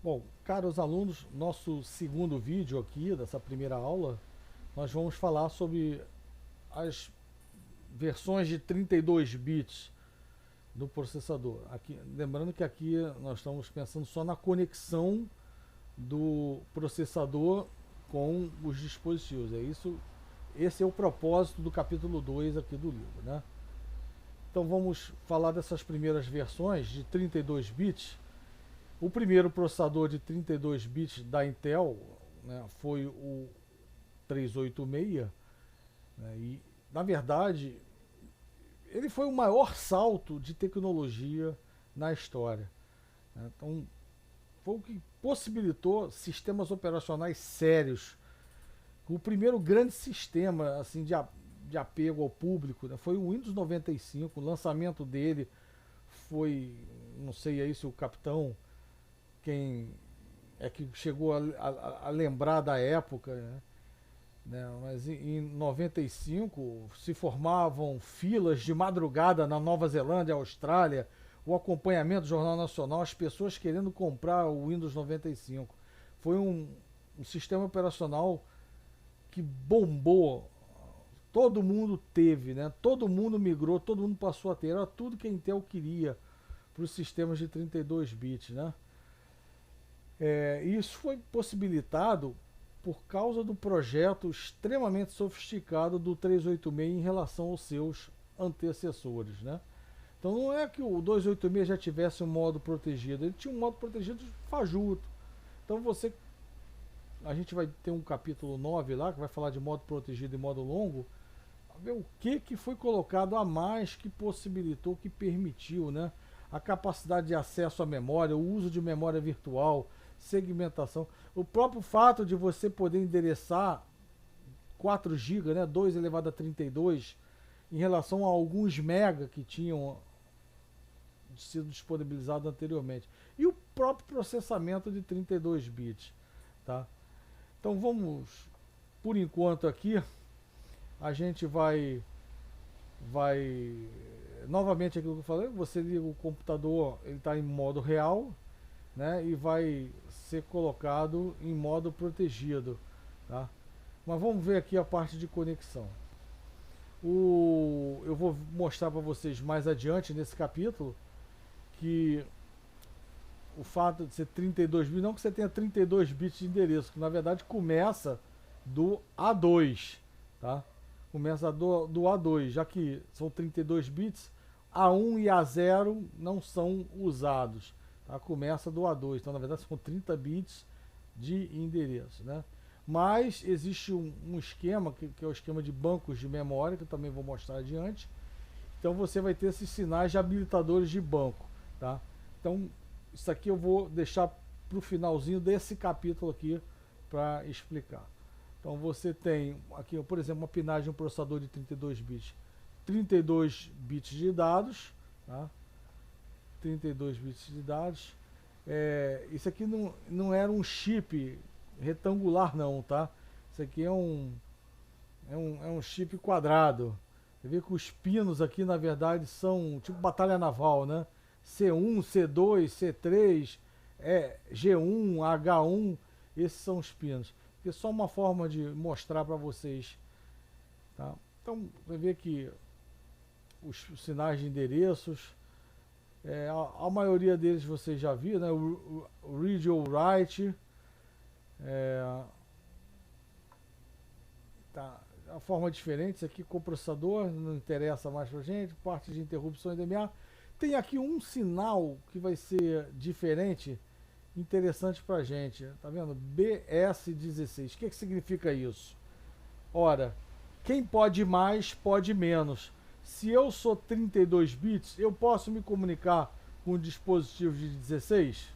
Bom, caros alunos, nosso segundo vídeo aqui dessa primeira aula, nós vamos falar sobre as versões de 32 bits do processador. Aqui, lembrando que aqui nós estamos pensando só na conexão do processador com os dispositivos. É isso, esse é o propósito do capítulo 2 aqui do livro, né? Então vamos falar dessas primeiras versões de 32 bits. O primeiro processador de 32 bits da Intel, né, foi o 386, né, e na verdade ele foi o maior salto de tecnologia na história, né? Então foi o que possibilitou sistemas operacionais sérios. O primeiro grande sistema assim de apego ao público, né, foi o Windows 95. O lançamento dele foi, não sei aí se o capitão, quem é que chegou a lembrar da época, né? Mas em 95 se formavam filas de madrugada na Nova Zelândia, Austrália, o acompanhamento do Jornal Nacional, as pessoas querendo comprar o Windows 95. Foi um sistema operacional que bombou. Todo mundo teve, né? Todo mundo migrou, todo mundo passou a ter. Era tudo que a Intel queria para os sistemas de 32 bits, né? Isso foi possibilitado por causa do projeto extremamente sofisticado do 386 em relação aos seus antecessores, né? Então não é que o 286 já tivesse um modo protegido, ele tinha um modo protegido fajuto. Então a gente vai ter um capítulo 9 lá que vai falar de modo protegido e modo longo, ver o que foi colocado a mais que possibilitou, que permitiu, né, a capacidade de acesso à memória, o uso de memória virtual, segmentação, o próprio fato de você poder endereçar 4 GB, né, 2 elevado a 32, em relação a alguns mega que tinham sido disponibilizados anteriormente. E o próprio processamento de 32 bits, tá? Então vamos, por enquanto aqui, a gente vai novamente aquilo que eu falei, você liga o computador, ele está em modo real, né, e vai ser colocado em modo protegido, tá? Mas vamos ver aqui a parte de conexão. Eu vou mostrar para vocês mais adiante nesse capítulo que o fato de ser 32 bits, não que você tenha 32 bits de endereço, que na verdade começa do A2, tá? Começa do A2, já que são 32 bits, A1 e A0 não são usados, tá? Começa do A2, então na verdade são 30 bits de endereço, né? Mas existe um esquema, que é o esquema de bancos de memória, que eu também vou mostrar adiante. Então você vai ter esses sinais de habilitadores de banco, tá? Então isso aqui eu vou deixar para o finalzinho desse capítulo aqui para explicar. Então você tem aqui, por exemplo, uma pinagem de um processador de 32 bits. 32 bits de dados, tá? 32 bits de dados. Isso aqui não era um chip retangular não, tá? Isso aqui é um chip quadrado. Você vê que os pinos aqui na verdade são tipo batalha naval, né? C1, C2, C3, G1, H1, esses são os pinos. É só uma forma de mostrar para vocês, tá? Então você vê que os sinais de endereços, a maioria deles vocês já viram, né? O read ou write, tá? A forma diferente, isso aqui com o processador, não interessa mais pra gente, parte de interrupção e DMA. Tem aqui um sinal que vai ser diferente, interessante pra gente, tá vendo? BS16, o que significa isso? Ora, quem pode mais, pode menos. Se eu sou 32 bits, eu posso me comunicar com um dispositivo de 16?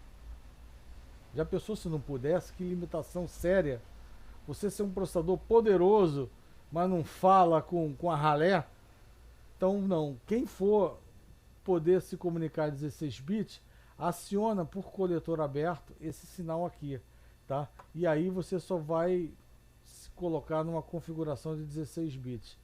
Já pensou se não pudesse? Que limitação séria. Você ser um processador poderoso, mas não fala com a ralé? Então, não. Quem for poder se comunicar 16 bits, aciona por coletor aberto esse sinal aqui, tá? E aí você só vai se colocar numa configuração de 16 bits,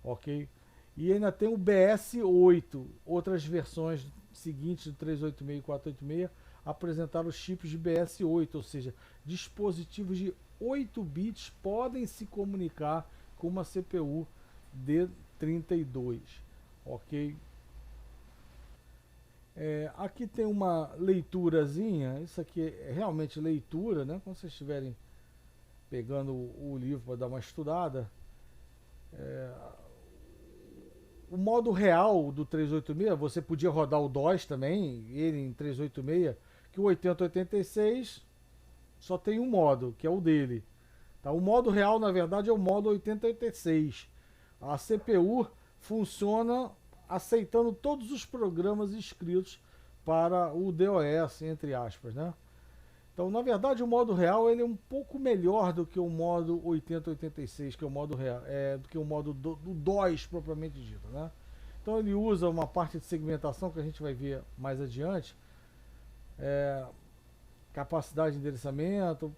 ok? E ainda tem o BS8. Outras versões seguintes do 386 e 486 apresentaram os chips de BS8, ou seja, dispositivos de 8 bits podem se comunicar com uma CPU de 32, ok? Aqui tem uma leiturazinha, isso aqui é realmente leitura, né? Quando vocês estiverem pegando o livro para dar uma estudada, o modo real do 386, você podia rodar o DOS também, ele em 386, que o 8086 só tem um modo, que é o dele. Tá? O modo real, na verdade, é o modo 8086. A CPU funciona aceitando todos os programas escritos para o DOS, entre aspas, né? Então, na verdade, o modo real ele é um pouco melhor do que o modo 8086, que é o modo real, do que o modo do DOS propriamente dito, né? Então, ele usa uma parte de segmentação que a gente vai ver mais adiante, capacidade de endereçamento,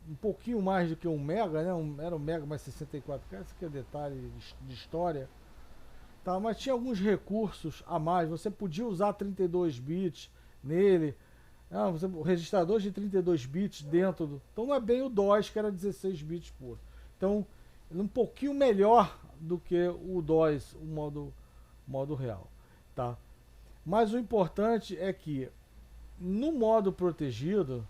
um pouquinho mais do que 1 mega, né? Era 1 mega mais 64K, esse aqui é detalhe de história. Tá, mas tinha alguns recursos a mais, você podia usar 32 bits nele, o registrador de 32 bits dentro do... Então não é bem o DOS, que era 16 bits puro. Então, um pouquinho melhor do que o DOS, o modo real. Tá? Mas o importante é que no modo protegido,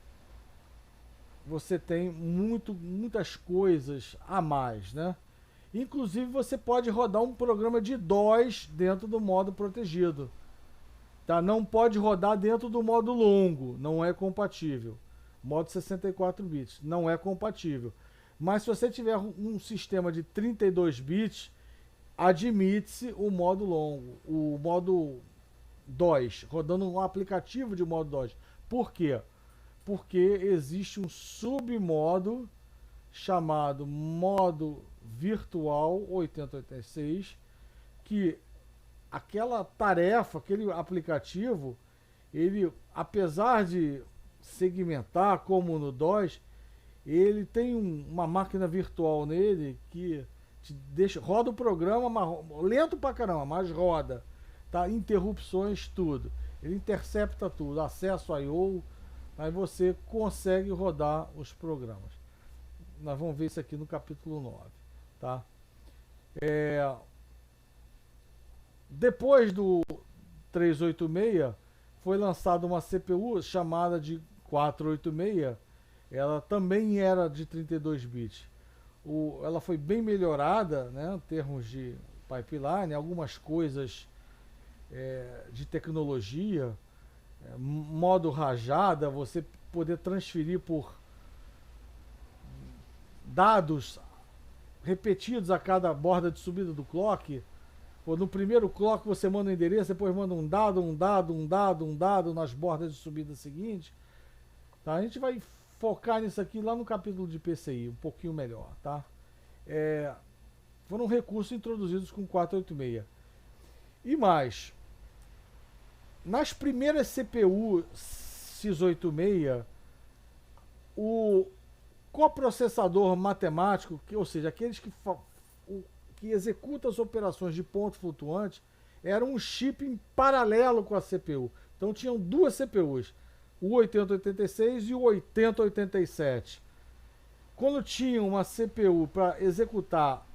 você tem muitas coisas a mais, né? Inclusive você pode rodar um programa de DOS dentro do modo protegido. Tá? Não pode rodar dentro do modo longo, não é compatível. Modo 64 bits, não é compatível. Mas se você tiver um sistema de 32 bits, admite-se o modo longo, o modo DOS, rodando um aplicativo de modo DOS. Por quê? Porque existe um submodo chamado modo virtual 8086, que aquela tarefa, aquele aplicativo, ele, apesar de segmentar como no DOS, ele tem uma máquina virtual nele que te deixa, roda o programa, lento pra caramba, mas roda, tá? Interrupções, tudo. Ele intercepta tudo, acesso a I/O, aí você consegue rodar os programas. Nós vamos ver isso aqui no capítulo 9, tá? Depois do 386, foi lançada uma CPU chamada de 486. Ela também era de 32 bits. Ela foi bem melhorada, né, em termos de pipeline, algumas coisas de tecnologia, modo rajada, você poder transferir por dados repetidos a cada borda de subida do clock. No primeiro clock você manda um endereço, depois manda um dado nas bordas de subida seguinte. Tá? A gente vai focar nisso aqui lá no capítulo de PCI, um pouquinho melhor. Tá? Foram recursos introduzidos com 486. E mais, nas primeiras CPU x86, o coprocessador matemático, ou seja, aqueles que executa as operações de ponto flutuante, era um chip em paralelo com a CPU. Então tinham duas CPUs, o 8086 e o 8087. Quando tinha uma CPU para executar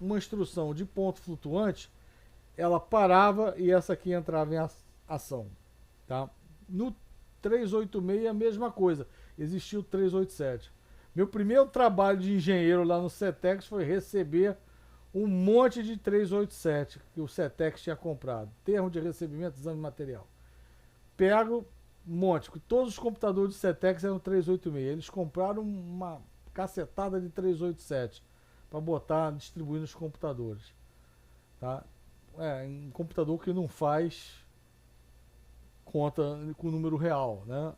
uma instrução de ponto flutuante, ela parava e essa aqui entrava em ação. Tá? No 386 a mesma coisa, existia o 387. Meu primeiro trabalho de engenheiro lá no CETEX foi receber um monte de 387 que o CETEX tinha comprado. Termo de recebimento, exame de material. Pego um monte, todos os computadores do CETEX eram 386. Eles compraram uma cacetada de 387 para botar, distribuir nos computadores. Tá? Um computador que não faz conta com o número real, né?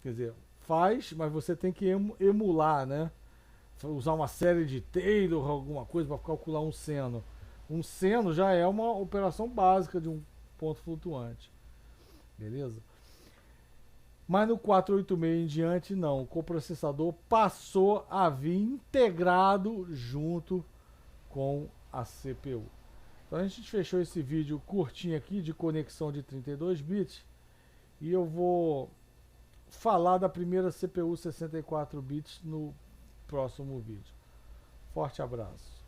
Quer dizer, faz, mas você tem que emular, né? Usar uma série de Taylor, alguma coisa para calcular um seno. Um seno já é uma operação básica de um ponto flutuante. Beleza? Mas no 486 em diante, não. O coprocessador passou a vir integrado junto com a CPU. Então a gente fechou esse vídeo curtinho aqui de conexão de 32 bits e eu vou falar da primeira CPU 64 bits no próximo vídeo. Forte abraço.